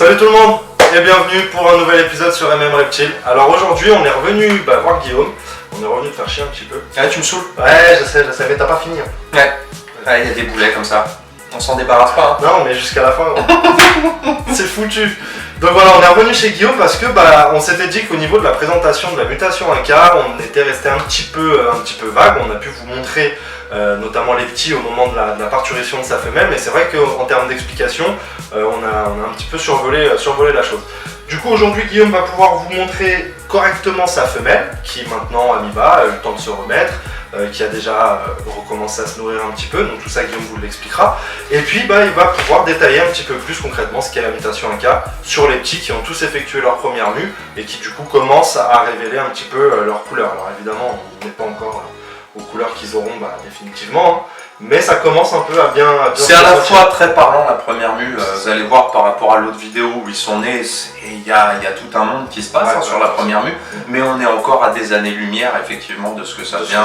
Salut tout le monde et bienvenue pour un nouvel épisode sur MM Reptile. Alors aujourd'hui on est revenu voir Guillaume. On est revenu te faire chier un petit peu. Ah tu me saoules. Ouais je sais mais t'as pas fini. Ouais. Ah il y a des boulets comme ça. On s'en débarrasse pas. Hein. Non mais jusqu'à la fin. C'est foutu. Donc voilà, on est revenu chez Guillaume parce que on s'était dit qu'au niveau de la présentation de la mutation 1K, on était resté un petit peu vague. On a pu vous montrer notamment les petits au moment de la parturition de sa femelle, mais c'est vrai qu'en termes d'explication, on a un petit peu survolé la chose. Du coup aujourd'hui Guillaume va pouvoir vous montrer correctement sa femelle, qui maintenant à mi-bas a eu le temps de se remettre, qui a déjà recommencé à se nourrir un petit peu, donc tout ça Guillaume vous l'expliquera. Et puis il va pouvoir détailler un petit peu plus concrètement ce qu'est la mutation 1K sur les petits qui ont tous effectué leur première mue et qui du coup commencent à révéler un petit peu leur couleur. Alors évidemment on n'est pas encore aux couleurs qu'ils auront définitivement, hein. Mais ça commence un peu à bien c'est à la fois très parlant la première mue, vous allez voir par rapport à l'autre vidéo où ils sont nés, il y a tout un monde qui se passe sur la première mue, mais on est encore à des années-lumière effectivement de ce que ça devient.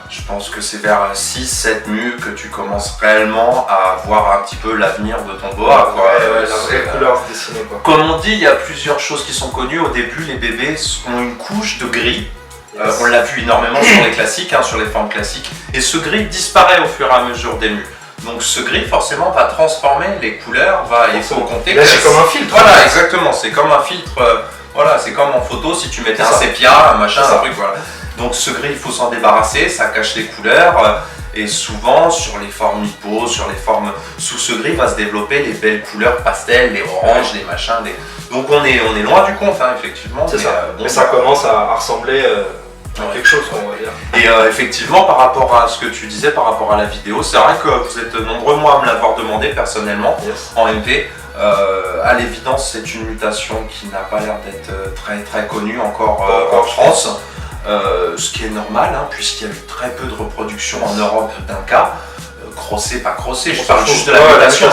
Je pense que c'est vers 6-7 mues que tu commences réellement à voir un petit peu l'avenir de ton boa. La vraie couleur se dessiner. Comme on dit, il y a plusieurs choses qui sont connues. Au début, les bébés ont une couche de gris. On l'a vu énormément sur les classiques, sur les formes classiques, et ce gris disparaît au fur et à mesure des mues. Donc ce gris forcément va transformer les couleurs, il faut compter. C'est comme un filtre. Voilà, exactement, c'est comme un filtre, voilà, c'est comme en photo si tu mettais un sépia, un machin, un truc, voilà. Donc ce gris, il faut s'en débarrasser, ça cache les couleurs, et souvent sur les formes hippo, sur les formes sous ce gris va se développer les belles couleurs pastel, les oranges, les machins, donc on est loin du compte, effectivement. C'est ça, mais ça commence à ressembler quelque chose, on va dire. Et effectivement, par rapport à ce que tu disais, par rapport à la vidéo, c'est vrai que vous êtes nombreux, moi, à me l'avoir demandé personnellement, en MP. À l'évidence, c'est une mutation qui n'a pas l'air d'être très très connue encore en France. Ce qui est normal, puisqu'il y a eu très peu de reproduction en Europe d'un cas. Crossé, pas crossé, je parle juste de la mutation.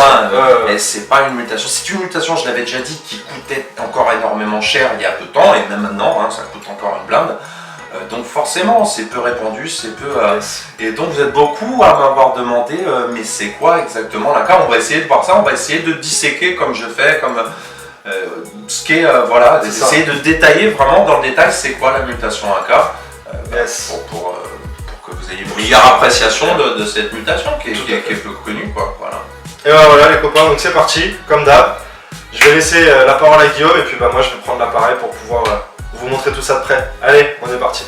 Et c'est pas une mutation. C'est une mutation, je l'avais déjà dit, qui coûtait encore énormément cher il y a peu de temps, et même maintenant, ça coûte encore une blinde. Donc forcément, c'est peu répandu, c'est peu... Et donc vous êtes beaucoup à m'avoir demandé, mais c'est quoi exactement la cas? On va essayer de voir ça, on va essayer de disséquer comme je fais, comme... ce qui est, voilà, d'essayer de détailler vraiment dans le détail c'est quoi la mutation 1K, pour que vous ayez une meilleure appréciation de cette mutation qui est peu connue, quoi, voilà. Et voilà les copains, donc c'est parti, comme d'hab. Je vais laisser la parole à Guillaume et puis moi je vais prendre l'appareil pour pouvoir vous montrer tout ça de près. Allez, on est parti.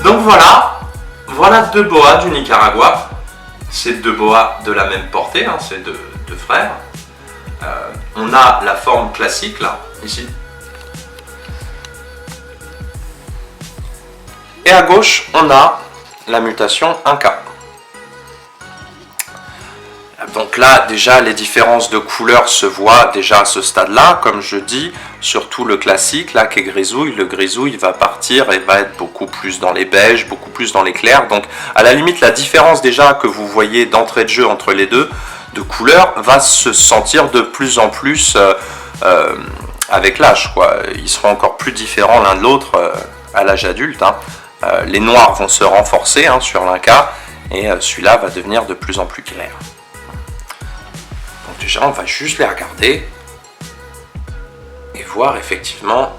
Donc voilà deux boas du Nicaragua. C'est deux boas de la même portée, c'est deux frères. On a la forme classique là, ici. Et à gauche, on a la mutation 1K. Donc là, déjà, les différences de couleurs se voient déjà à ce stade-là. Comme je dis, surtout le classique, là, qui est grisouille. Le grisouille va partir et va être beaucoup plus dans les beiges, beaucoup plus dans les clairs. Donc, à la limite, la différence déjà que vous voyez d'entrée de jeu entre les deux, de couleurs, va se sentir de plus en plus avec l'âge, quoi. Ils seront encore plus différents l'un de l'autre à l'âge adulte. Les noirs vont se renforcer sur l'Inca, et celui-là va devenir de plus en plus clair. Donc déjà, on va juste les regarder et voir effectivement,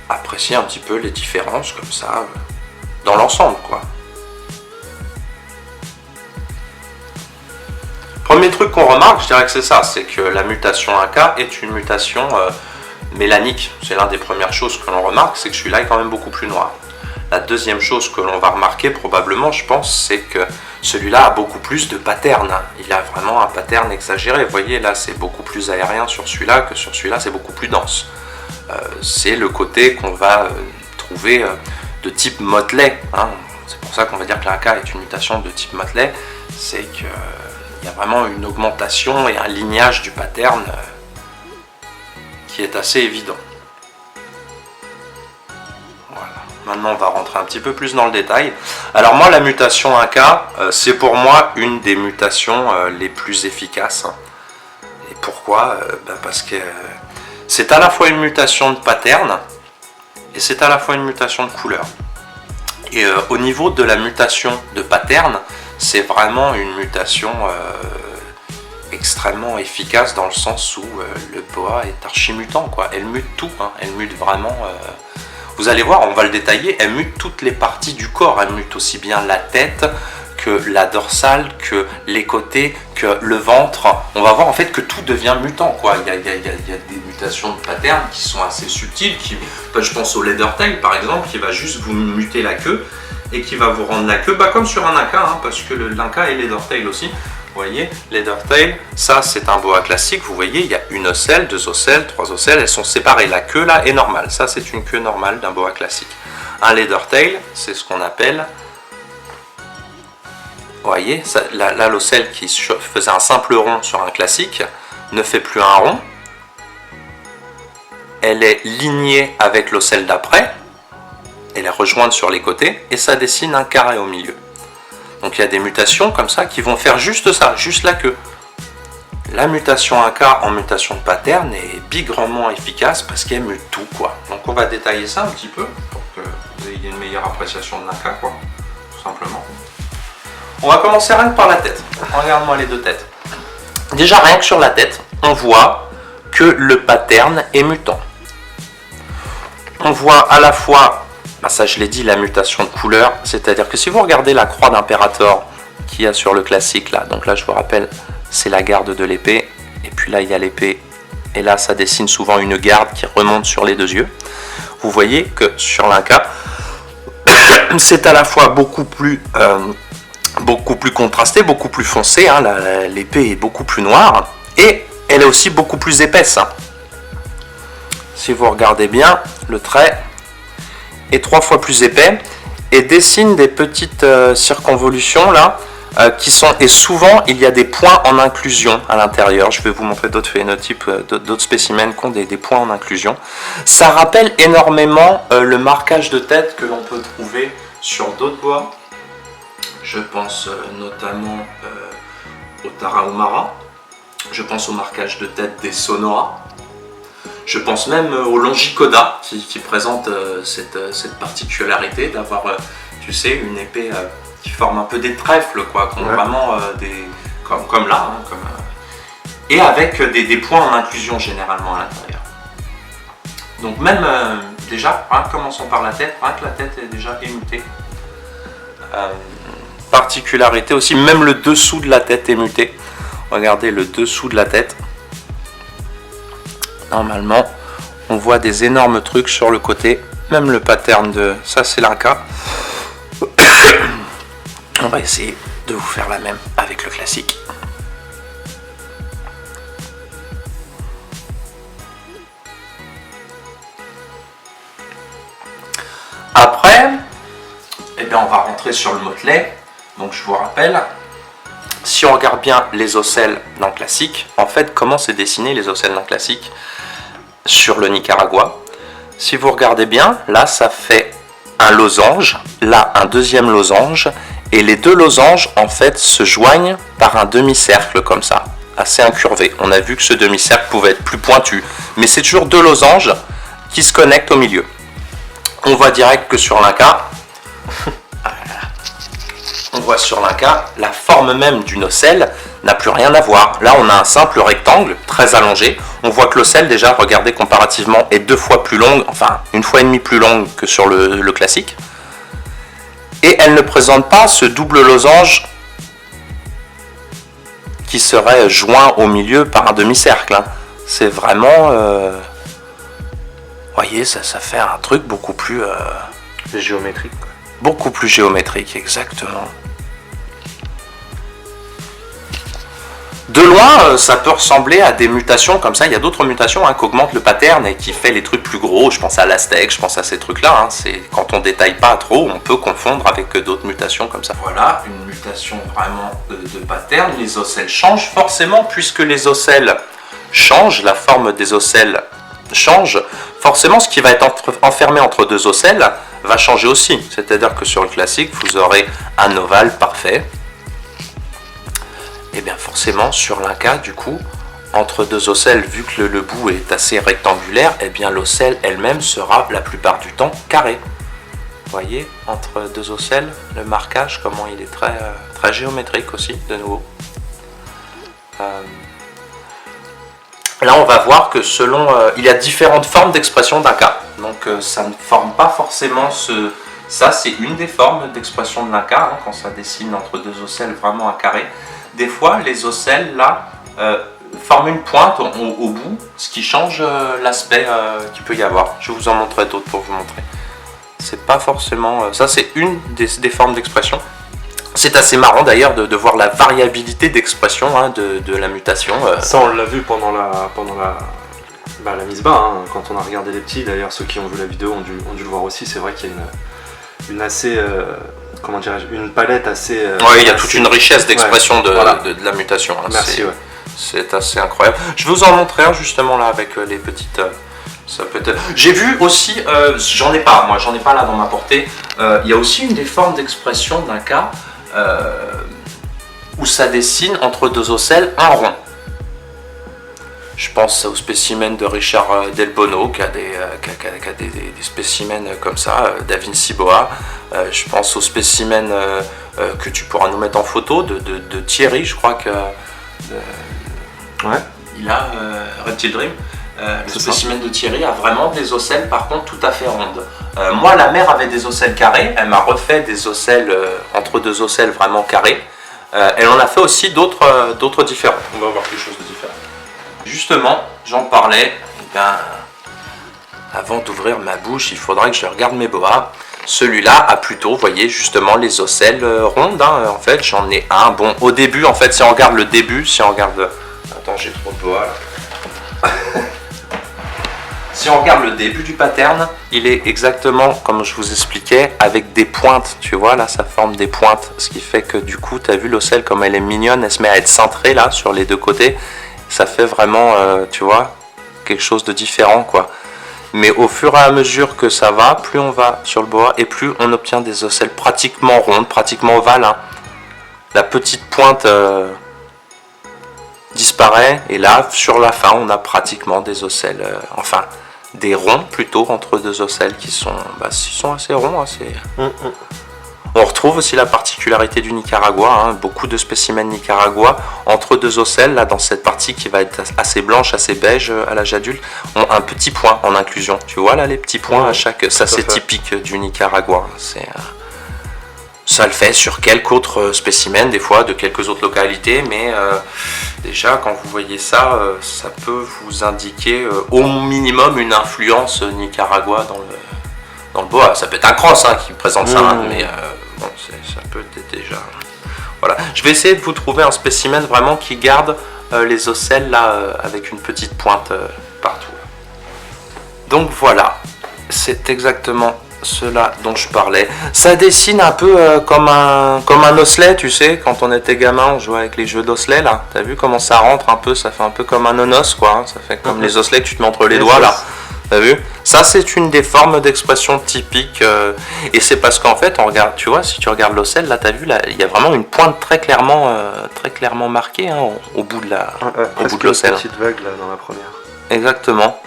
apprécier un petit peu les différences comme ça, dans l'ensemble, quoi. Premier truc qu'on remarque, je dirais que c'est ça, c'est que la mutation 1K est une mutation mélanique. C'est l'une des premières choses que l'on remarque, c'est que celui-là est quand même beaucoup plus noir. La deuxième chose que l'on va remarquer probablement, je pense, c'est que celui-là a beaucoup plus de patterns. Il a vraiment un pattern exagéré. Vous voyez, là, c'est beaucoup plus aérien sur celui-là que sur celui-là, c'est beaucoup plus dense. C'est le côté qu'on va trouver de type Motley. C'est pour ça qu'on va dire que la AK est une mutation de type Motley. C'est qu'il y a vraiment une augmentation et un lignage du pattern qui est assez évident. Voilà. Maintenant, on va rentrer un petit peu plus dans le détail. Alors moi, la mutation 1K, c'est pour moi une des mutations les plus efficaces. Et pourquoi? Parce que c'est à la fois une mutation de pattern et c'est à la fois une mutation de couleur. Et au niveau de la mutation de pattern, c'est vraiment une mutation extrêmement efficace dans le sens où le boa est archi-mutant, quoi. Elle mute tout, hein. Elle mute vraiment... Vous allez voir, on va le détailler, elle mute toutes les parties du corps. Elle mute aussi bien la tête que la dorsale, que les côtés, que le ventre. On va voir en fait que tout devient mutant, quoi. Il y a des mutations de pattern qui sont assez subtiles. Je pense au leathertail par exemple, qui va juste vous muter la queue et qui va vous rendre la queue, comme sur un Inca, hein, parce que l'Inca est leathertail aussi. Vous voyez, leathertail, ça c'est un boa classique. Vous voyez, il y a une ocelle, 2 ocelles, 3 ocelles, elles sont séparées. La queue là est normale. Ça c'est une queue normale d'un boa classique. Un leathertail, c'est ce qu'on appelle... Vous voyez, ça, là l'ocelle qui faisait un simple rond sur un classique ne fait plus un rond. Elle est lignée avec l'ocelle d'après. Elle est rejointe sur les côtés et ça dessine un carré au milieu. Donc il y a des mutations comme ça qui vont faire juste ça, juste la queue. La mutation 1K en mutation de pattern est bigrement efficace parce qu'elle mute tout, quoi. Donc on va détailler ça un petit peu pour que vous ayez une meilleure appréciation de l'Inca, quoi, tout simplement. On va commencer rien que par la tête. Regarde-moi les deux têtes. Déjà rien que sur la tête, on voit que le pattern est mutant. On voit à la fois... ça je l'ai dit, la mutation de couleur, c'est-à-dire que si vous regardez la croix d'impérator qu'il y a sur le classique là, donc là je vous rappelle, c'est la garde de l'épée, et puis là il y a l'épée, et là ça dessine souvent une garde qui remonte sur les 2 yeux. Vous voyez que sur l'Inca, c'est à la fois beaucoup plus contrasté, beaucoup plus foncé, hein, l'épée est beaucoup plus noire, et elle est aussi beaucoup plus épaisse. Hein. Si vous regardez bien, le trait est 3 fois plus épais et dessine des petites circonvolutions là qui sont, et souvent il y a des points en inclusion à l'intérieur. Je vais vous montrer d'autres phénotypes, d'autres spécimens qui ont des points en inclusion. Ça rappelle énormément le marquage de tête que l'on peut trouver sur d'autres bois. Je pense notamment au Tarahumara, je pense au marquage de tête des Sonora. Je pense même au Longicoda qui présente cette particularité d'avoir, tu sais, une épée qui forme un peu des trèfles, quoi, qui ont vraiment comme là, hein, et avec des points en inclusion généralement à l'intérieur. Donc même déjà, commençons par la tête, rien que la tête est déjà émutée. Particularité aussi, même le dessous de la tête est muté. Regardez le dessous de la tête. Normalement, on voit des énormes trucs sur le côté, même le pattern de... Ça, c'est l'Inca. On va essayer de vous faire la même avec le classique. Après, eh bien, on va rentrer sur le motelet. Donc, je vous rappelle... Si on regarde bien les ocelles d'un classique, en fait, comment c'est dessiné les ocelles d'un classique sur le Nicaragua? Si vous regardez bien, là, ça fait un losange, là, un deuxième losange, et les 2 losanges, en fait, se joignent par un demi-cercle comme ça, assez incurvé. On a vu que ce demi-cercle pouvait être plus pointu, mais c'est toujours 2 losanges qui se connectent au milieu. On voit direct que sur l'Inca, on voit sur l'Inca, la forme même d'une ocelle n'a plus rien à voir. Là, on a un simple rectangle très allongé. On voit que l'ocelle, déjà, regardez comparativement, est 2 fois plus longue, enfin 1,5 fois plus longue que sur le classique. Et elle ne présente pas ce double losange qui serait joint au milieu par un demi-cercle. Hein. C'est vraiment... Vous voyez, ça fait un truc beaucoup plus... géométrique, quoi. Beaucoup plus géométrique, exactement. De loin, ça peut ressembler à des mutations comme ça. Il y a d'autres mutations qui augmentent le pattern et qui fait les trucs plus gros. Je pense à l'Aztèque, je pense à ces trucs-là. C'est quand on détaille pas trop, on peut confondre avec d'autres mutations comme ça. Voilà, une mutation vraiment de pattern. Les ocelles changent forcément puisque les ocelles changent. La forme des ocelles change, forcément ce qui va être enfermé entre deux ocelles va changer aussi. C'est-à-dire que sur le classique, vous aurez un ovale parfait. Et bien forcément, sur l'Inca, du coup, entre deux ocelles, vu que le bout est assez rectangulaire, et bien l'ocelle elle-même sera la plupart du temps carrée. Vous voyez, entre deux ocelles, le marquage, comment il est très géométrique aussi, de nouveau. Là, on va voir que selon... il y a différentes formes d'expression d'Inca. Donc, ça ne forme pas forcément ce... Ça, c'est une des formes d'expression de l'Inca, hein, quand ça dessine entre deux ocelles vraiment un carré. Des fois, les ocelles, là, forment une pointe au bout, ce qui change l'aspect qu'il peut y avoir. Je vais vous en montrer d'autres pour vous montrer. C'est pas forcément... ça, c'est une des formes d'expression. C'est assez marrant d'ailleurs de voir la variabilité d'expression hein, de la mutation. Ça, on l'a vu pendant la mise bas, hein, quand on a regardé les petits. D'ailleurs, ceux qui ont vu la vidéo ont dû le voir aussi. C'est vrai qu'il y a une assez... comment dirais-je, une palette assez... oui, il y a toute une richesse d'expression de la mutation. Hein. Merci, ouais. C'est assez incroyable. Je vais vous en montrer un justement là avec les petites... ça peut être... J'ai vu aussi, j'en ai pas là dans ma portée, il y a aussi une des formes d'expression d'un cas où ça dessine entre deux ocelles un rond. Je pense au spécimen de Richard Del Bono qui a des spécimens comme ça, Da Vinci Boa. Je pense au spécimen que tu pourras nous mettre en photo de Thierry, je crois que il a Reptile Dream. Le spécimen de Thierry a vraiment des ocelles par contre tout à fait rondes. Moi la mère avait des ocelles carrées, elle m'a refait des ocelles entre deux ocelles vraiment carrées. Elle en a fait aussi d'autres différents. On va voir quelque chose de différent. Justement, j'en parlais, eh bien, avant d'ouvrir ma bouche, il faudrait que je regarde mes boas. Celui-là a plutôt, vous voyez, justement les ocelles rondes. Hein. En fait, j'en ai un. Bon, au début, en fait, si on regarde le début, si on regarde... Attends, j'ai trop de boas là. Si on regarde le début du pattern, il est exactement comme je vous expliquais, avec des pointes, tu vois, là ça forme des pointes, ce qui fait que du coup, tu as vu l'ocelle comme elle est mignonne, elle se met à être cintrée là, sur les deux côtés, ça fait vraiment, tu vois, quelque chose de différent quoi. Mais au fur et à mesure que ça va, plus on va sur le boa et plus on obtient des ocelles pratiquement rondes, pratiquement ovales. Hein. La petite pointe... disparaît et là sur la fin on a pratiquement des ocelles, enfin des ronds plutôt entre deux ocelles qui sont assez ronds. Hein, On retrouve aussi la particularité du Nicaragua, hein, beaucoup de spécimens Nicaragua entre deux ocelles, là dans cette partie qui va être assez blanche, assez beige à l'âge adulte, ont un petit point en inclusion. Tu vois là les petits points à chaque, ça c'est typique du Nicaragua. Ça le fait sur quelques autres spécimens, des fois de quelques autres localités, mais déjà quand vous voyez ça, ça peut vous indiquer au minimum une influence Nicaragua dans le boa. Ça peut être un cross hein, qui présente ça, hein, mais bon, ça peut être déjà... Voilà. Je vais essayer de vous trouver un spécimen vraiment qui garde les ocelles là, avec une petite pointe partout. Donc voilà, c'est exactement... cela dont je parlais. Ça dessine un peu comme un osselet, tu sais, quand on était gamin, on jouait avec les jeux d'osselets là. T'as vu comment ça rentre un peu, ça fait un peu comme un onos quoi, hein. Ça fait comme les osselets que tu te mets entre les doigts là. T'as vu? Ça c'est une des formes d'expression typiques et c'est parce qu'en fait on regarde, tu vois, si tu regardes l'ocelle là, t'as vu là, il y a vraiment une pointe très clairement marquée hein, au bout de l'ocelle. Une petite vague là dans la première. Exactement.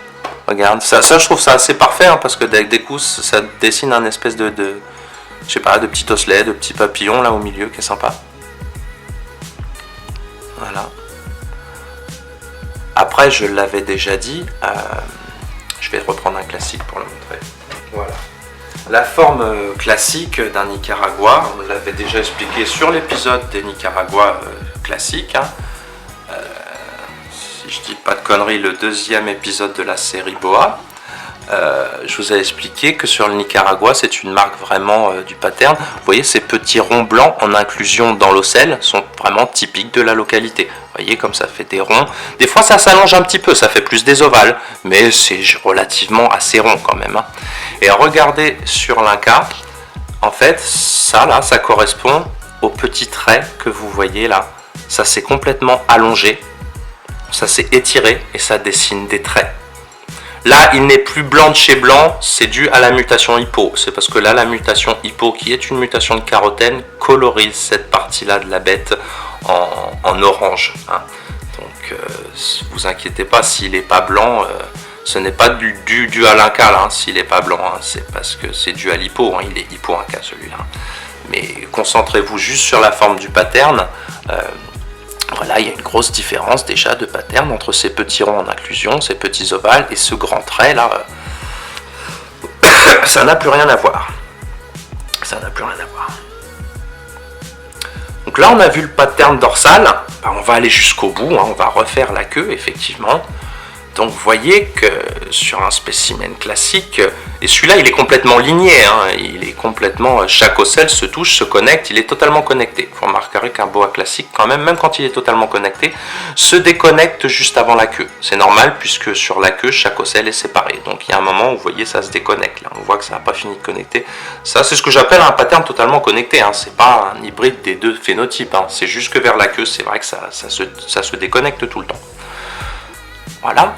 Regarde, ça je trouve ça assez parfait hein, parce que des coups ça dessine un espèce de je sais pas, de petit osselet, de petit papillon là au milieu qui est sympa. Voilà. Après je l'avais déjà dit, je vais reprendre un classique pour le montrer. Voilà. La forme classique d'un Nicaragua, on l'avait déjà expliqué sur l'épisode des Nicaragua classiques. Hein. Si je dis pas de conneries, le deuxième épisode de la série Boa. Je vous ai expliqué que sur le Nicaragua, c'est une marque vraiment du pattern. Vous voyez, ces petits ronds blancs en inclusion dans l'ocelle sont vraiment typiques de la localité. Vous voyez comme ça fait des ronds. Des fois, ça s'allonge un petit peu, ça fait plus des ovales, mais c'est relativement assez rond quand même. Hein. Et regardez sur l'Inca, en fait, ça là, ça correspond aux petits traits que vous voyez là. Ça s'est complètement allongé, ça s'est étiré et ça dessine des traits. Là, il n'est plus blanc de chez blanc, c'est dû à la mutation hypo. C'est parce que là, la mutation hypo, qui est une mutation de carotène, colorise cette partie-là de la bête en orange. Hein. Donc, vous inquiétez pas, s'il n'est pas blanc, ce n'est pas dû à l'Inca, là. Hein. S'il n'est pas blanc, hein, c'est parce que c'est dû à l'hypo. Hein. Il est hypo-Inca, celui-là. Mais concentrez-vous juste sur la forme du pattern. Voilà, il y a une grosse différence déjà de pattern entre ces petits ronds en inclusion, ces petits ovales et ce grand trait là. Ça n'a plus rien à voir. Ça n'a plus rien à voir. Donc là, on a vu le pattern dorsal. On va aller jusqu'au bout. Hein. On va refaire la queue, effectivement. Donc vous voyez que sur un spécimen classique, et celui-là il est complètement ligné, hein, il est complètement, chaque ocelle se touche, se connecte, il est totalement connecté. Vous remarquerez qu'un boa classique quand même quand il est totalement connecté, se déconnecte juste avant la queue. C'est normal puisque sur la queue, chaque ocelle est séparée. Donc il y a un moment où vous voyez ça se déconnecte, là. On voit que ça n'a pas fini de connecter. Ça c'est ce que j'appelle un pattern totalement connecté, hein. C'est pas un hybride des deux phénotypes, hein. C'est juste que vers la queue, c'est vrai que ça se déconnecte tout le temps. Voilà,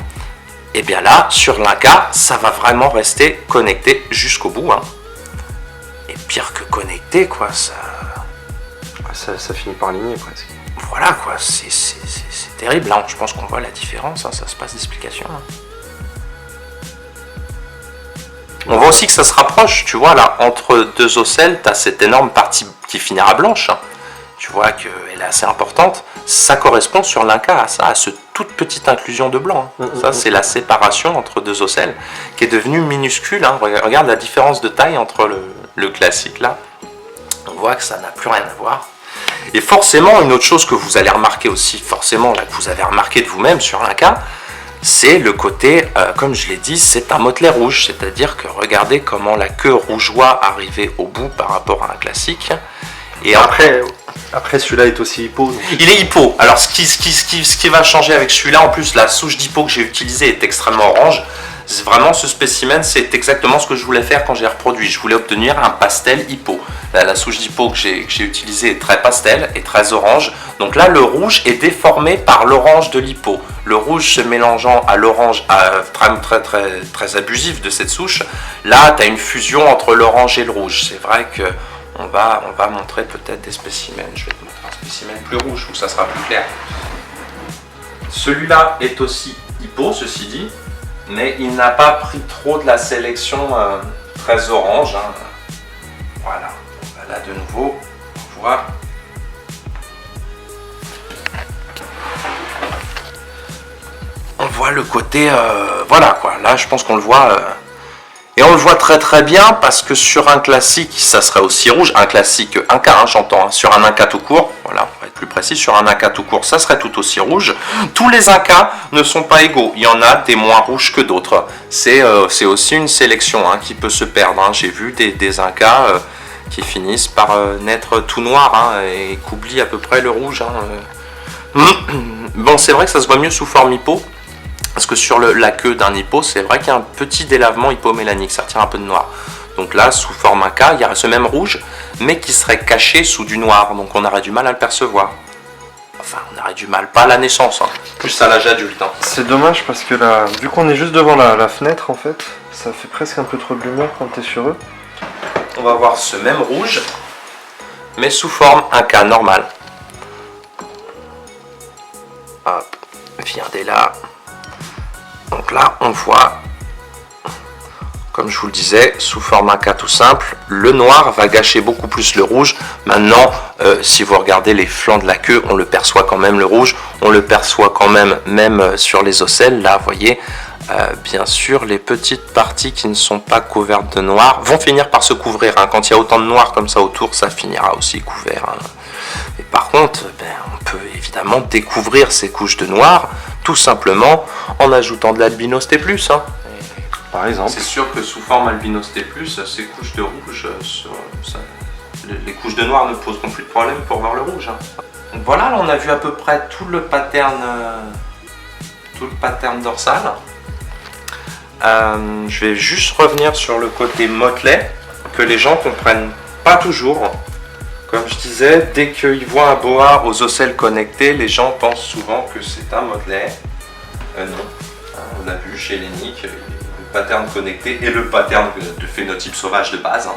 et bien là, sur l'Inca, ça va vraiment rester connecté jusqu'au bout. Hein. Et pire que connecté, quoi, ça finit par aligner presque. Voilà, quoi, c'est terrible. Là, je pense qu'on voit la différence, hein, ça se passe d'explication. Hein. On voit aussi que ça se rapproche, tu vois, là, entre deux ocelles, tu as cette énorme partie qui finira blanche. Hein. Tu vois qu'elle est assez importante. Ça correspond sur l'Inca à ça, à cette toute petite inclusion de blanc. Hein. Ça, c'est la séparation entre deux ocelles qui est devenue minuscule. Hein. Regarde la différence de taille entre le classique là. On voit que ça n'a plus rien à voir. Et forcément, une autre chose que vous allez remarquer aussi, forcément, là, que vous avez remarqué de vous-même sur l'Inca, c'est le côté, comme je l'ai dit, c'est un motelet rouge. C'est-à-dire que regardez comment la queue rougeoie arrivait au bout par rapport à un classique. Et après celui-là est aussi hypo. Donc... Il est hypo. Alors ce qui va changer avec celui-là, en plus la souche d'hypo que j'ai utilisée est extrêmement orange. Vraiment ce spécimen, c'est exactement ce que je voulais faire quand j'ai reproduit. Je voulais obtenir un pastel hypo. La souche d'hypo que j'ai utilisée est très pastel et très orange. Donc là le rouge est déformé par l'orange de l'hypo. Le rouge se mélangeant à l'orange très abusif de cette souche. Là tu as une fusion entre l'orange et le rouge. C'est vrai que on va montrer peut-être des spécimens. Je vais te montrer un spécimen plus rouge où ça sera plus clair. Celui-là est aussi hypo, ceci dit, mais il n'a pas pris trop de la sélection très orange. Hein. Voilà. Là de nouveau, on voit. On voit le côté, voilà quoi. Là, je pense qu'on le voit. Et on le voit très très bien parce que sur un classique, ça serait aussi rouge. Un classique Inca, hein, j'entends. Hein, sur un Inca tout court, voilà, on va être plus précis, sur un Inca tout court, ça serait tout aussi rouge. Tous les Incas ne sont pas égaux. Il y en a des moins rouges que d'autres. C'est aussi une sélection hein, qui peut se perdre. Hein. J'ai vu des Incas qui finissent par naître tout noir hein, et qu'oublient à peu près le rouge. Hein. Bon, c'est vrai que ça se voit mieux sous forme hypo. Parce que sur la queue d'un hippo, c'est vrai qu'il y a un petit délavement hypomélanique, ça retient un peu de noir. Donc là, sous forme Inca, il y a ce même rouge, mais qui serait caché sous du noir, donc on aurait du mal à le percevoir. Enfin, on aurait du mal, pas à la naissance, hein. Plus à l'âge adulte. Hein. C'est dommage parce que là, vu qu'on est juste devant la fenêtre, en fait, ça fait presque un peu trop de lumière quand t'es sur eux. On va voir ce même rouge, mais sous forme Inca normale. Hop, viendez là. Donc là, on voit, comme je vous le disais, sous forme Inca tout simple, le noir va gâcher beaucoup plus le rouge. Maintenant, si vous regardez les flancs de la queue, on le perçoit quand même le rouge. On le perçoit quand même sur les ocelles. Là, vous voyez, bien sûr, les petites parties qui ne sont pas couvertes de noir vont finir par se couvrir. Hein. Quand il y a autant de noir comme ça autour, ça finira aussi couvert. Hein. Et par contre, on peut évidemment découvrir ces couches de noir tout simplement en ajoutant de l'albinos T+. Hein. Par exemple. C'est sûr que sous forme albinos T+, ces couches de rouge, les couches de noir ne poseront plus de problème pour voir le rouge. Hein. Donc voilà, là on a vu à peu près tout le pattern dorsal. Je vais juste revenir sur le côté motelet, que les gens comprennent pas toujours. Comme je disais, dès qu'ils voient un boa aux ocelles connectées, les gens pensent souvent que c'est un motelet. Non, on l'a vu chez Lénique, il est pattern connecté et le pattern de phénotype sauvage de base. Hein.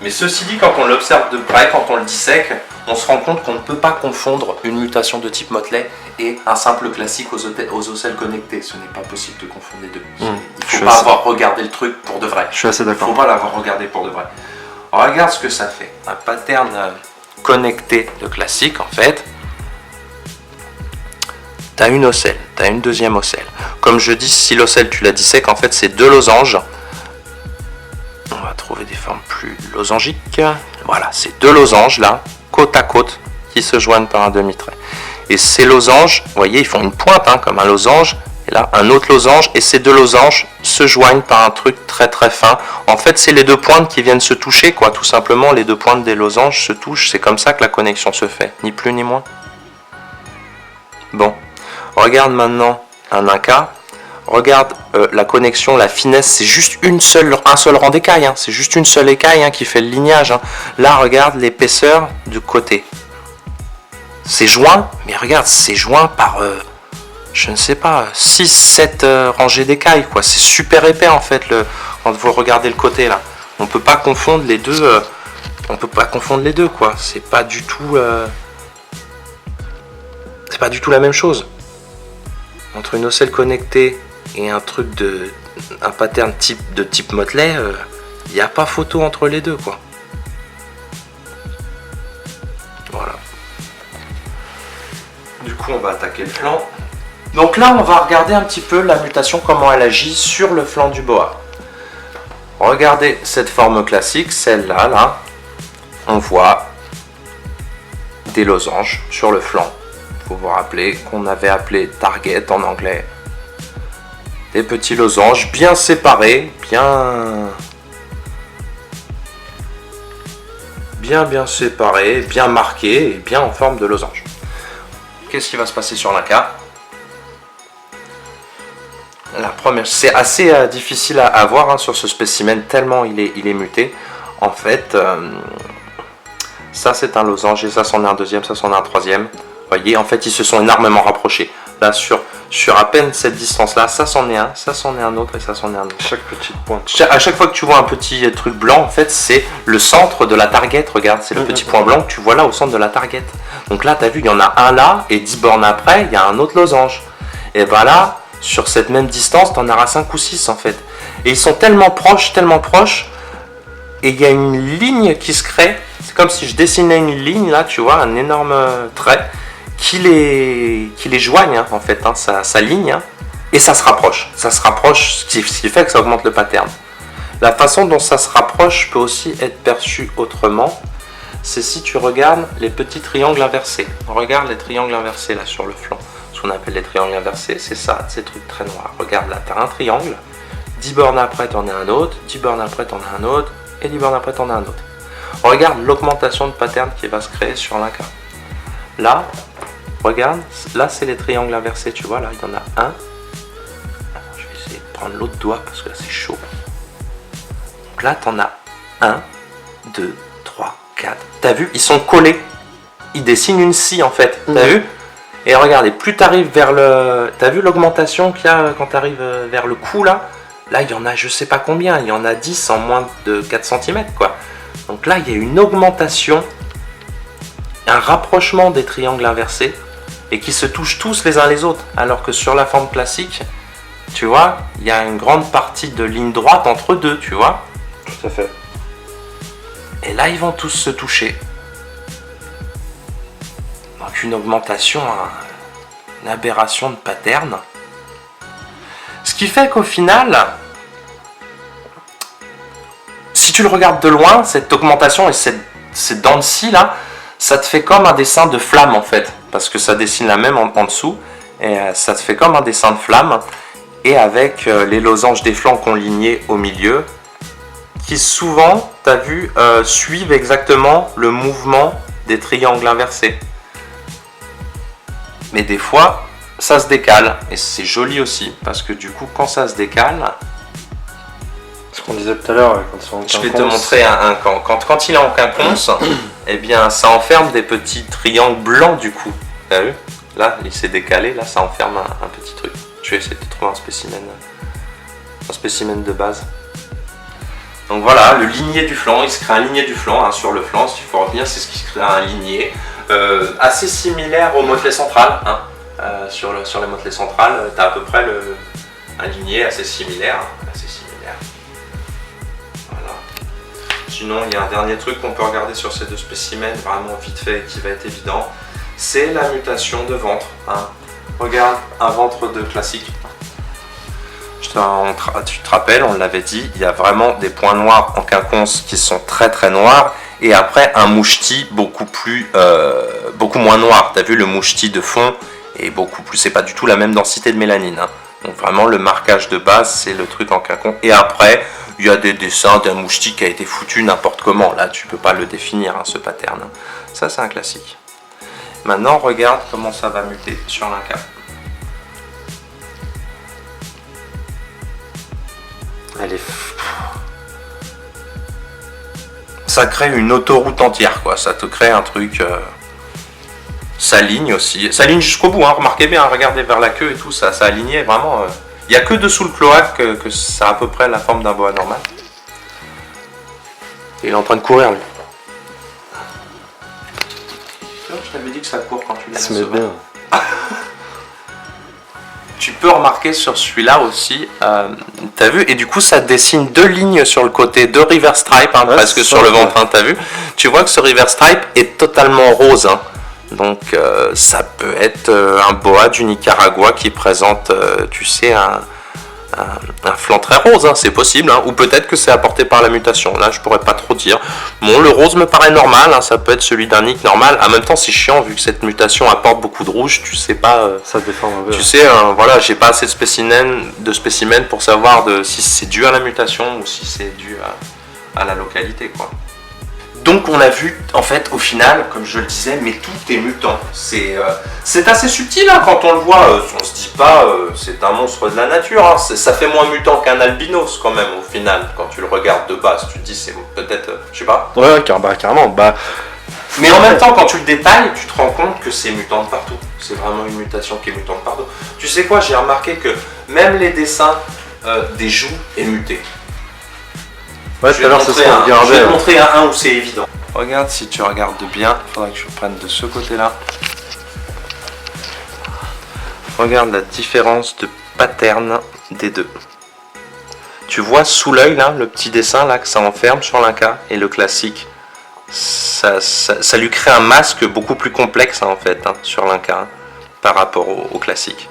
Mais ceci dit, quand on l'observe de près, quand on le dissèque, on se rend compte qu'on ne peut pas confondre une mutation de type Motley et un simple classique aux ocelles connectées. Ce n'est pas possible de confondre les deux. Il ne faut pas avoir regardé le truc pour de vrai. Je suis assez d'accord. Il ne faut pas l'avoir regardé pour de vrai. Regarde ce que ça fait. Un pattern connecté de classique, en fait. Tu as une ocelle, tu as une deuxième ocelle. Comme je dis, si l'ocelle tu la dissèques, en fait c'est deux losanges. On va trouver des formes plus losangiques. Voilà, c'est deux losanges là, côte à côte, qui se joignent par un demi-trait. Et ces losanges, vous voyez, ils font une pointe hein, comme un losange. Et là, un autre losange. Et ces deux losanges se joignent par un truc très très fin. En fait, c'est les deux pointes qui viennent se toucher, quoi. Tout simplement, les deux pointes des losanges se touchent. C'est comme ça que la connexion se fait, ni plus ni moins. Bon, regarde maintenant un cas. Regarde la connexion, la finesse, c'est juste un seul rang d'écaille, hein. C'est juste une seule écaille hein, qui fait le lignage. Hein. Là, regarde l'épaisseur du côté. C'est joint, mais regarde, c'est joint par, je ne sais pas, 6-7 rangées d'écailles, quoi. C'est super épais en fait, quand vous regardez le côté là. On peut pas confondre les deux, quoi. C'est pas du tout la même chose. Entre une ocelle connectée et un truc un pattern de type Motley, il n'y a pas photo entre les deux, quoi. Voilà. Du coup, on va attaquer le flanc. Donc là, on va regarder un petit peu la mutation, comment elle agit sur le flanc du boa. Regardez cette forme classique, celle-là, là. On voit des losanges sur le flanc. Il faut vous rappeler qu'on avait appelé target en anglais. Des petits losanges bien séparés, bien séparés, bien marqués et bien en forme de losange. Qu'est-ce qui va se passer sur l'inca? La première, c'est assez difficile à voir hein, sur ce spécimen tellement il est muté. En fait, ça c'est un losange et ça c'en est un deuxième, ça c'en est un troisième. Vous voyez, en fait, ils se sont énormément rapprochés. Là, sur à peine cette distance-là, ça c'en est un, ça c'en est un autre et ça c'en est un autre. Chaque petite pointe. À chaque fois que tu vois un petit truc blanc, en fait, c'est le centre de la target. Regarde, c'est le petit point blanc que tu vois là au centre de la target. Donc là, tu as vu, il y en a un là et 10 bornes après, il y a un autre losange. Et ben là, sur cette même distance, tu en auras 5 ou 6 en fait. Et ils sont tellement proches, et il y a une ligne qui se crée. C'est comme si je dessinais une ligne là, tu vois, un énorme trait qui les joigne hein, en fait, hein, ça ligne hein, et ça se rapproche, ce qui fait que ça augmente le pattern. La façon dont ça se rapproche peut aussi être perçue autrement, c'est si tu regardes les petits triangles inversés. Regarde les triangles inversés là sur le flanc, ce qu'on appelle les triangles inversés, c'est ça, ces trucs très noirs. Regarde là, tu as un triangle, 10 bornes après tu en as un autre, 10 bornes après tu en as un autre, et 10 bornes après tu en as un autre. Regarde l'augmentation de pattern qui va se créer sur l'inca. Là, regarde, là c'est les triangles inversés, tu vois, là il y en a un. Je vais essayer de prendre l'autre doigt parce que là c'est chaud. Donc là tu en as 1, 2, 3, 4. T'as vu, ils sont collés. Ils dessinent une scie en fait, t'as vu? Et regardez, plus tu arrives vers le... T'as vu l'augmentation qu'il y a quand tu arrives vers le cou là? Là il y en a je sais pas combien, il y en a 10 en moins de 4 cm quoi. Donc là il y a une augmentation, un rapprochement des triangles inversés et qui se touchent tous les uns les autres, alors que sur la forme classique, tu vois, il y a une grande partie de ligne droite entre deux, tu vois. Tout à fait. Et là, ils vont tous se toucher. Donc une augmentation, une aberration de pattern. Ce qui fait qu'au final, si tu le regardes de loin, cette augmentation et cette dents de scie là, ça te fait comme un dessin de flamme en fait, parce que ça dessine la même en dessous, et ça te fait comme un dessin de flamme, et avec les losanges des flancs conlignés au milieu, qui souvent, tu as vu, suivent exactement le mouvement des triangles inversés. Mais des fois, ça se décale, et c'est joli aussi, parce que du coup, quand ça se décale... Ce qu'on disait tout à l'heure, quand ils sont en quinconce. Je vais te montrer quand il est en quinconce, eh bien ça enferme des petits triangles blancs du coup. T'as vu? Là, il s'est décalé, là ça enferme un petit truc. Je vais essayer de trouver un spécimen un spécimen de base. Donc voilà, le ligné du flanc, il se crée un ligné du flanc, hein, sur le flanc, s'il faut retenir, c'est ce qui se crée un ligné, assez similaire au motellet central, hein. Sur les motelets centrales, tu as à peu près un ligné assez similaire, Voilà. Sinon, il y a un dernier truc qu'on peut regarder sur ces deux spécimens, vraiment vite fait, qui va être évident, c'est la mutation de ventre, hein. Regarde, un ventre de classique. Tu te rappelles, on l'avait dit, il y a vraiment des points noirs en quinconce qui sont très très noirs, et après un mouchetis beaucoup moins noir. Tu as vu, le mouchetis de fond est beaucoup plus, c'est pas du tout la même densité de mélanine, hein. Donc vraiment le marquage de base, c'est le truc en quinconce. Et après, il y a des dessins d'un mouchetis qui a été foutu n'importe comment. Là, tu peux pas le définir, hein, ce pattern. Ça, c'est un classique. Maintenant, regarde comment ça va muter sur l'Inca. Ça crée une autoroute entière, quoi. Ça te crée un truc. Ça ligne aussi. Ça ligne jusqu'au bout, hein. Remarquez bien, regardez vers la queue et tout, ça alignait vraiment. Il n'y a que dessous le cloaque que ça a à peu près la forme d'un boa normal. Et il est en train de courir, lui. Je t'avais dit que ça court quand tu l'as. Ça se met bien. Tu peux remarquer sur celui-là aussi, t'as vu, et du coup ça dessine deux lignes sur le côté, deux river stripes, hein, ouais, presque sur le ventre, hein, t'as vu. Tu vois que ce river stripe est totalement rose, hein. Donc ça peut être un boa du Nicaragua qui présente, tu sais, un flanc très rose, hein, c'est possible, hein. Ou peut-être que c'est apporté par la mutation, là je pourrais pas trop dire. Bon, le rose me paraît normal, hein, ça peut être celui d'un Nick normal, en même temps c'est chiant vu que cette mutation apporte beaucoup de rouge, tu sais pas, ça défend un peu. Tu sais, voilà, j'ai pas assez de spécimens pour savoir si c'est dû à la mutation ou si c'est dû à la localité, quoi. Donc on a vu, en fait, au final, comme je le disais, mais tout est mutant. C'est assez subtil, hein, quand on le voit. On se dit pas, c'est un monstre de la nature. Hein, ça fait moins mutant qu'un albinos, quand même, au final, quand tu le regardes de base. Tu te dis, c'est peut-être, je sais pas. Ouais, carrément. Mais en même temps, quand tu le détailles, tu te rends compte que c'est mutant de partout. C'est vraiment une mutation qui est mutante partout. Tu sais quoi, j'ai remarqué que même les dessins des joues est muté. Ouais, tout à l'heure, je vais te montrer un où c'est évident. Regarde, si tu regardes bien, il faudrait que je prenne de ce côté-là. Regarde la différence de pattern des deux. Tu vois sous l'œil, là, le petit dessin là que ça enferme sur l'Inca et le classique. Ça lui crée un masque beaucoup plus complexe, hein, en fait, hein, sur l'Inca, hein, par rapport au classique.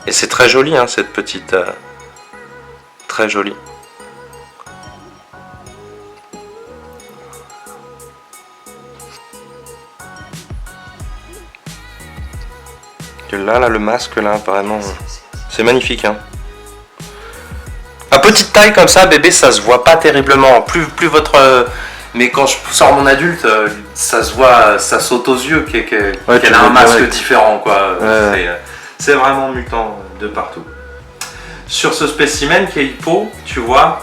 Et c'est très joli, hein, cette petite... très jolie. Là, le masque, là, vraiment, c'est magnifique, hein. À petite taille comme ça, bébé, ça se voit pas terriblement. Plus votre... mais quand je sors mon adulte, ça se voit, ça saute aux yeux qu'elle a un masque différent, quoi. Ouais. C'est vraiment mutant de partout. Sur ce spécimen qui est hippo, tu vois,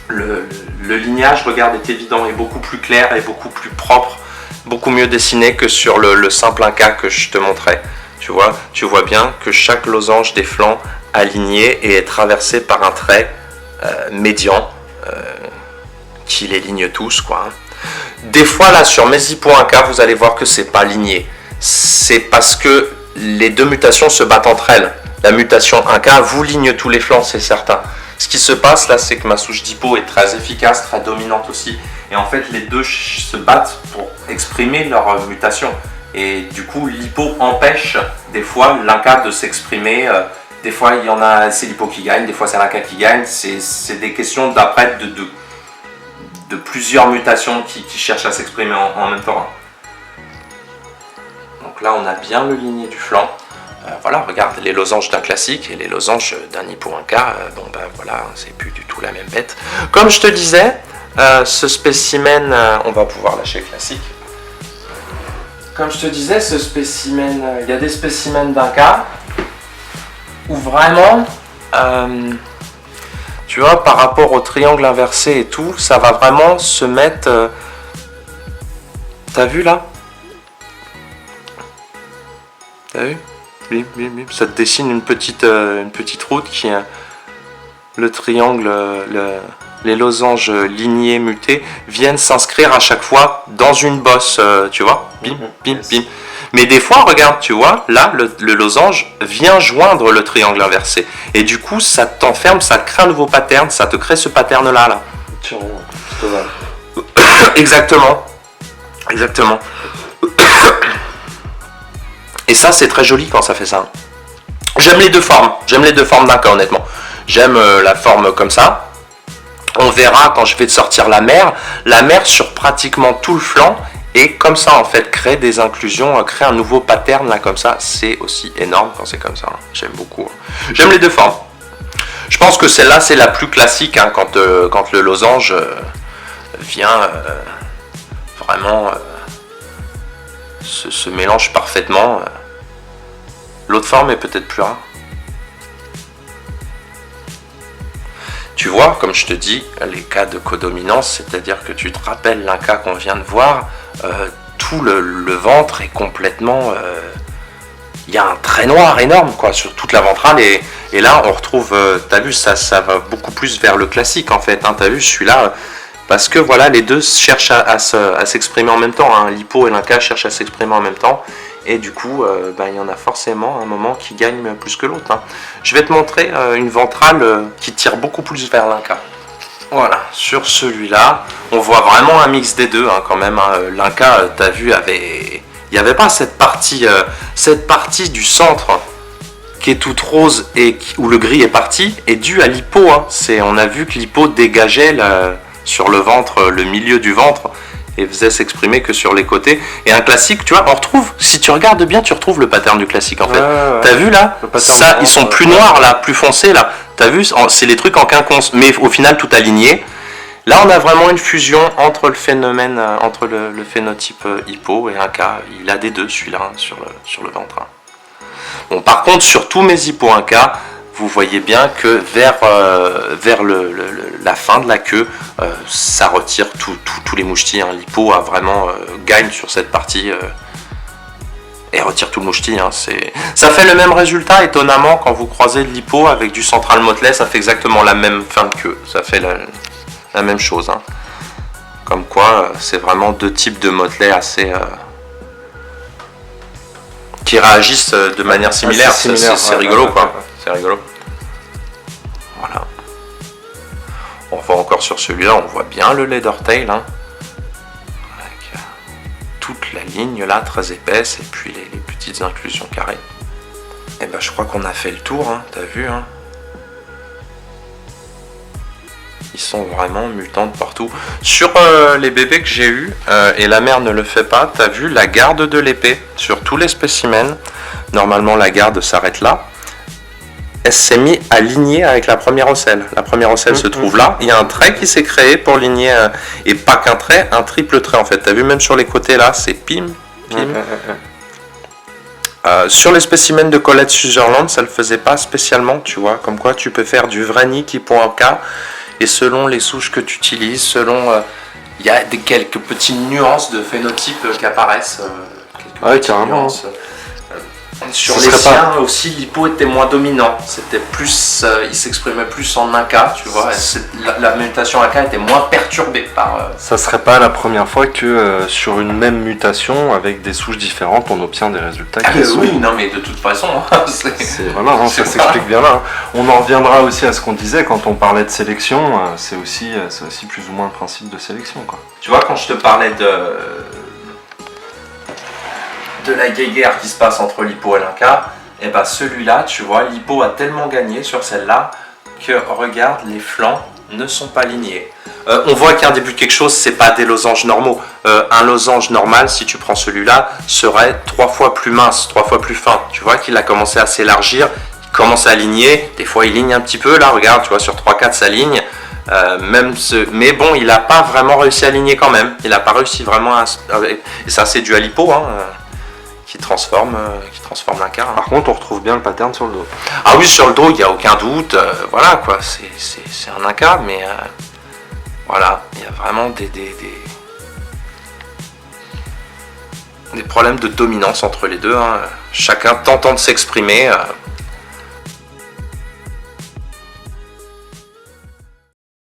le lignage, regarde, est évident, est beaucoup plus clair et beaucoup plus propre. Beaucoup mieux dessiné que sur le simple Inca que je te montrais. Tu vois bien que chaque losange des flancs aligné et est traversé par un trait médian qui les ligne tous, quoi. Des fois là sur mes hippos Inca, vous allez voir que c'est pas ligné. C'est parce que les deux mutations se battent entre elles. La mutation Inca vous ligne tous les flancs, c'est certain. Ce qui se passe là, c'est que ma souche d'hippo est très efficace, très dominante aussi. Et en fait, les deux se battent pour exprimer leur mutation. Et du coup, l'hippo empêche des fois l'Inca de s'exprimer. Des fois, il y en a, c'est l'hippo qui gagne, des fois c'est l'Inca qui gagne. C'est des questions d'après de plusieurs mutations qui cherchent à s'exprimer en même temps. Donc là, on a bien le ligné du flanc. Voilà, regarde les losanges d'un classique et les losanges d'un hippo Inca. Bon ben voilà, c'est plus du tout la même bête. Comme je te disais, ce spécimen, on va pouvoir lâcher le classique. Comme je te disais, ce spécimen, il y a des spécimens d'Inca où vraiment, tu vois, par rapport au triangle inversé et tout, ça va vraiment se mettre. T'as vu là? T'as vu? Bim, bim, bim. Ça te dessine une petite route qui est le triangle, les losanges lignés mutés viennent s'inscrire à chaque fois dans une bosse, tu vois, bim, bim, bim. Mais des fois, regarde, tu vois, là, le losange vient joindre le triangle inversé. Et du coup, ça t'enferme, ça te crée un nouveau pattern, ça te crée ce pattern-là, là. Exactement. Exactement. Et ça, c'est très joli quand ça fait ça. J'aime les deux formes d'un cas, honnêtement. J'aime la forme comme ça. On verra quand je vais te sortir la mer sur pratiquement tout le flanc. Et comme ça, en fait, créer des inclusions, créer un nouveau pattern, là, comme ça, c'est aussi énorme quand c'est comme ça. J'aime beaucoup. J'aime les deux formes. Je pense que celle-là, c'est la plus classique, hein, quand le losange vient vraiment se mélange parfaitement. L'autre forme est peut-être plus rare. Tu vois, comme je te dis, les cas de codominance, c'est-à-dire que tu te rappelles l'un cas qu'on vient de voir, tout le ventre est complètement... Il y a un trait noir énorme quoi, sur toute la ventrale et là on retrouve, t'as vu, ça va beaucoup plus vers le classique en fait, hein, t'as vu, je suis là... Parce que voilà, les deux cherchent à s'exprimer en même temps, hein. L'hypo et l'inca cherchent à s'exprimer en même temps. Et du coup, il y en a forcément un moment qui gagne plus que l'autre, hein. Je vais te montrer une ventrale qui tire beaucoup plus vers l'inca. Voilà, sur celui-là, on voit vraiment un mix des deux, hein, quand même, hein. L'inca, t'as vu, il n'y avait pas cette partie du centre qui est toute rose et où le gris est parti, est due à l'hypo, hein. On a vu que l'hypo dégageait sur le ventre, le milieu du ventre, et faisait s'exprimer que sur les côtés. Et un classique, tu vois, on retrouve, si tu regardes bien, tu retrouves le pattern du classique en fait. Ouais. T'as vu là, ça, ils sont plus noirs là, plus foncés là. T'as vu, c'est les trucs en quinconce, mais au final tout aligné. Là, on a vraiment une fusion entre le phénomène, entre le phénotype hypo et un cas. Il a des deux, celui-là, hein, sur le ventre. Hein. Bon, par contre, sur tous mes hypo 1K, vous voyez bien que vers la fin de la queue, ça retire tous les mouchetis. Hein. L'hypo a vraiment gagne sur cette partie et retire tout le mouchetis. Hein. Ça fait le même résultat, étonnamment, quand vous croisez de l'hypo avec du central motellet, ça fait exactement la même fin de queue. Ça fait la même chose. Hein. Comme quoi, c'est vraiment deux types de motelets assez... qui réagissent de manière similaire. C'est rigolo, quoi. C'est rigolo. Voilà. On voit encore sur celui-là, on voit bien le leather tail, hein, avec toute la ligne là, très épaisse, et puis les petites inclusions carrées. Et ben je crois qu'on a fait le tour, hein, t'as vu, hein. Ils sont vraiment mutants de partout. Sur les bébés que j'ai eus, et la mère ne le fait pas, t'as vu la garde de l'épée sur tous les spécimens. Normalement la garde s'arrête là. Elle s'est mise à ligner avec la première ocelle. La première ocelle se trouve là. Il y a un trait qui s'est créé pour ligner, et pas qu'un trait, un triple trait en fait. T'as vu, même sur les côtés là, c'est pim, pim. Sur les spécimens de Colette Sutherland, ça le faisait pas spécialement, tu vois. Comme quoi tu peux faire du vrai Nick pour un cas. Et selon les souches que tu utilises, selon... Il y a quelques petites nuances de phénotype qui apparaissent. Ouais, carrément. Sur les siens aussi, l'hypo était moins dominant. C'était plus, il s'exprimait plus en AK, tu vois. La mutation AK était moins perturbée par. Ça serait pas la première fois que sur une même mutation, avec des souches différentes, on obtient des résultats qui sont... Oui, non, mais de toute façon, voilà, hein, ça s'explique bien là. On en reviendra aussi à ce qu'on disait quand on parlait de sélection. C'est aussi plus ou moins le principe de sélection, quoi. Tu vois, quand je te parlais de la guéguerre qui se passe entre l'hypo et l'inca, et ben celui-là, tu vois, l'hypo a tellement gagné sur celle-là que regarde, les flancs ne sont pas alignés. On voit qu'il y a un début de quelque chose, c'est pas des losanges normaux. Un losange normal, si tu prends celui-là, serait 3 fois plus mince, 3 fois plus fin. Tu vois qu'il a commencé à s'élargir, il commence à aligner, des fois il ligne un petit peu, là regarde, tu vois, sur 3-4 ça ligne. Mais bon, il n'a pas vraiment réussi à aligner quand même. Il n'a pas réussi vraiment à... Et ça, c'est dû à l'hypo, hein, qui transforme l'inca. Hein. Par contre, on retrouve bien le pattern sur le dos. Ah oui, sur le dos, il n'y a aucun doute. Voilà, quoi, c'est un inca, mais voilà, il y a vraiment des problèmes de dominance entre les deux, hein. Chacun tentant de s'exprimer